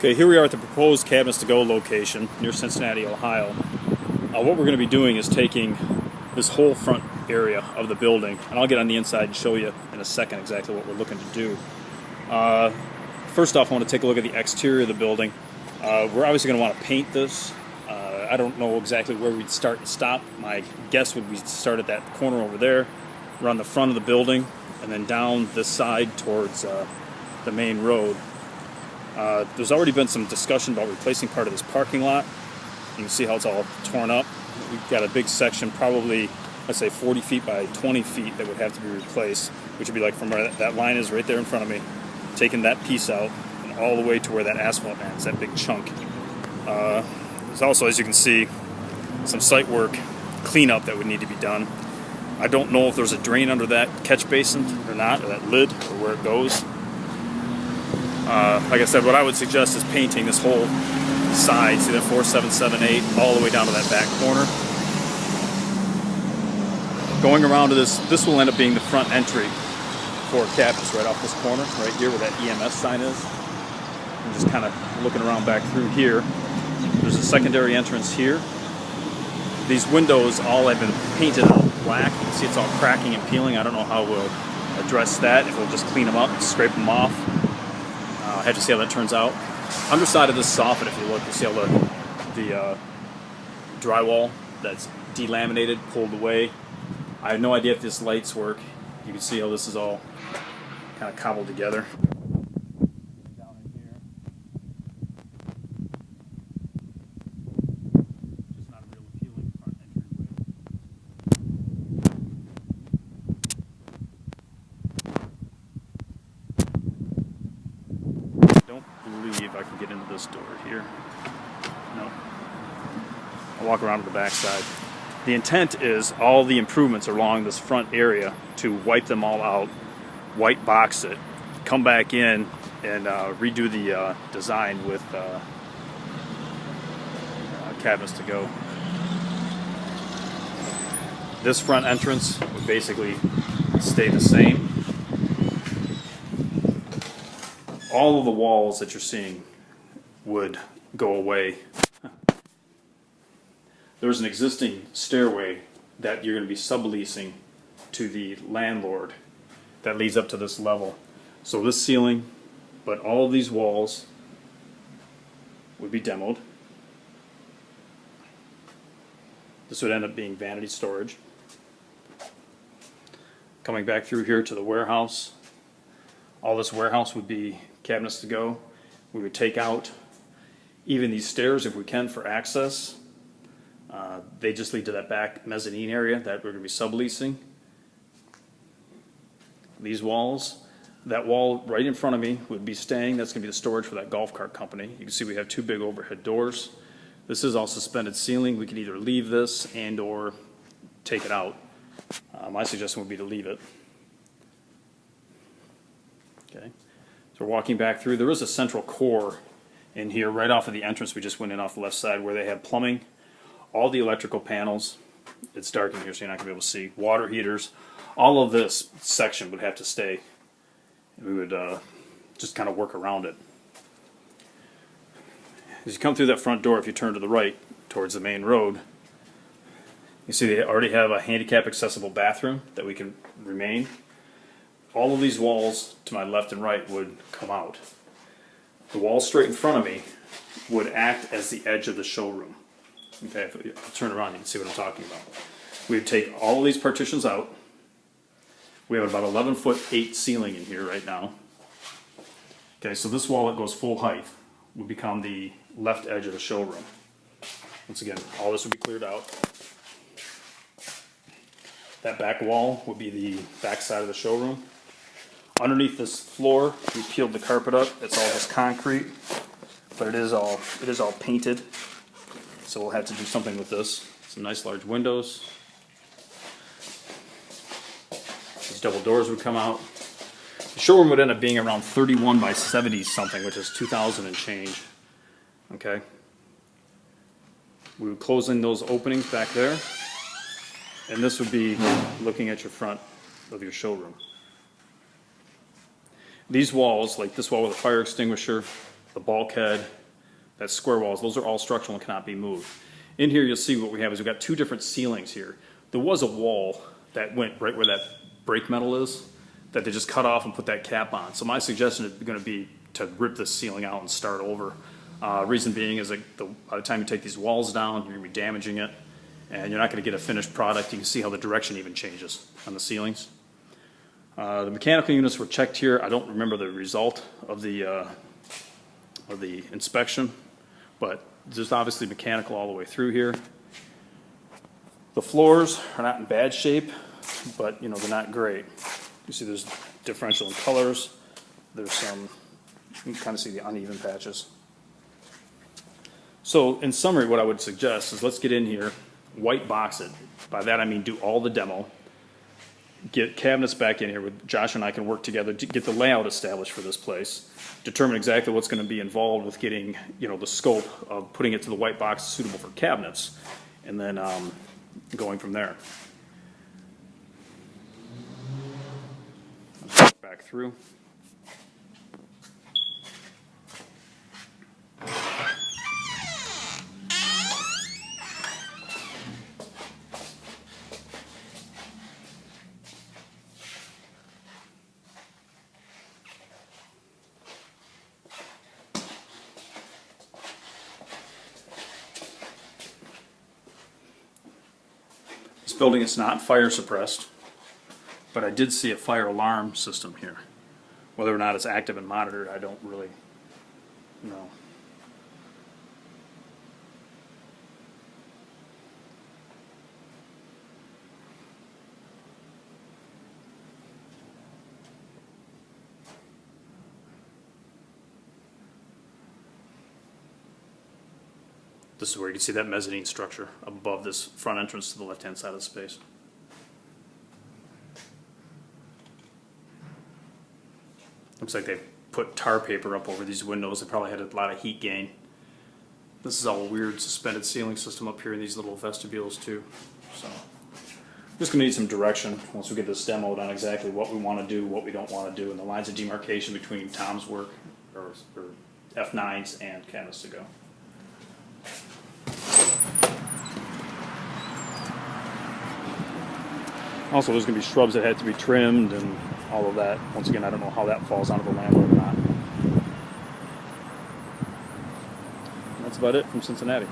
Okay, here we are at the proposed Cabinets to Go location near Cincinnati, Ohio. What we're going to be doing is taking this whole front area of the building, and I'll get on the inside and show you in a second exactly what we're looking to do. First off, I want to take a look at the exterior of the building. We're obviously going to want to paint this. I don't know exactly where we'd start and stop. My guess would be start at that corner over there, around the front of the building, and then down this side towards the main road. There's already been some discussion about replacing part of this parking lot. You can see how it's all torn up. We've got a big section, probably, let's say 40 feet by 20 feet, that would have to be replaced, which would be like from where that line is right there in front of me, taking that piece out and all the way to where that asphalt ends, that big chunk. There's also, as you can see, some site work cleanup that would need to be done. I don't know if there's a drain under that catch basin or not, or that lid, or where it goes. Like I said, what I would suggest is painting this whole side, see that 4778, all the way down to that back corner. Going around to this will end up being the front entry for Cabinets right off this corner, right here where that EMS sign is. I'm just kind of looking around back through here. There's a secondary entrance here. These windows all have been painted out black. You can see it's all cracking and peeling. I don't know how we'll address that, if we'll just clean them up and scrape them off. I have to see how that turns out. Underside of this soffit, if you look, you see how the drywall that's delaminated, pulled away. I have no idea if this lights work. You can see how this is all kind of cobbled together. Down in here. Just not a real appealing front entryway. I can get into this door here. No. I'll walk around to the back side. The intent is all the improvements along this front area to wipe them all out, white box it, come back in and redo the design with Cabinets to Go. This front entrance would basically stay the same. All of the walls that you're seeing would go away. There's an existing stairway that you're going to be subleasing to the landlord that leads up to this level. So this ceiling, but all of these walls would be demoed. This would end up being vanity storage. Coming back through here to the warehouse, all this warehouse would be Cabinets to Go. We would take out even these stairs if we can for access. They just lead to that back mezzanine area that we're going to be subleasing. These walls, that wall right in front of me would be staying. That's going to be the storage for that golf cart company. You can see we have two big overhead doors. This is all suspended ceiling. We could either leave this and or take it out. My suggestion would be to leave it. Okay. So we're walking back through. There is a central core in here right off of the entrance. We just went in off the left side where they have plumbing, all the electrical panels. It's dark in here, so you're not going to be able to see. Water heaters. All of this section would have to stay. We would just kind of work around it. As you come through that front door, if you turn to the right towards the main road, you see they already have a handicap accessible bathroom that we can remain. All of these walls to my left and right would come out. The wall straight in front of me would act as the edge of the showroom. Okay, if I turn around, you can see what I'm talking about. We would take all of these partitions out. We have about 11'8" ceiling in here right now. Okay, so this wall that goes full height would become the left edge of the showroom. Once again, all this would be cleared out. That back wall would be the back side of the showroom. Underneath this floor, we peeled the carpet up. It's all just concrete, but it is all painted. So we'll have to do something with this. Some nice large windows. These double doors would come out. The showroom would end up being around 31 by 70 something, which is 2,000 and change. Okay. We would close in those openings back there, and this would be looking at your front of your showroom. These walls, like this wall with a fire extinguisher, the bulkhead, that square walls, those are all structural and cannot be moved. In here you'll see what we have is we've got two different ceilings here. There was a wall that went right where that brake metal is that they just cut off and put that cap on. So my suggestion is going to be to rip this ceiling out and start over. Reason being is that by the time you take these walls down, you're going to be damaging it, and you're not going to get a finished product. You can see how the direction even changes on the ceilings. The mechanical units were checked here. I don't remember the result of the inspection, but there's obviously mechanical all the way through here. The floors are not in bad shape, but they're not great. You see there's differential in colors. There's some, you can kind of see the uneven patches. So in summary, what I would suggest is let's get in here, white box it. By that I mean do all the demo, get cabinets back in here with Josh and I can work together to get the layout established for this place, determine exactly what's going to be involved with getting the scope of putting it to the white box suitable for cabinets, and then going from there. Back through. This building is not fire suppressed, but I did see a fire alarm system here. Whether or not it's active and monitored, I don't really know. This is where you can see that mezzanine structure above this front entrance to the left-hand side of the space. Looks like they put tar paper up over these windows. They probably had a lot of heat gain. This is all weird suspended ceiling system up here in these little vestibules too. So I'm just going to need some direction once we get this demoed on exactly what we want to do, what we don't want to do, and the lines of demarcation between Tom's work or F9s and Cabinets to Go. Also, there's going to be shrubs that had to be trimmed and all of that. Once again, I don't know how that falls onto the landlord or not. And that's about it from Cincinnati.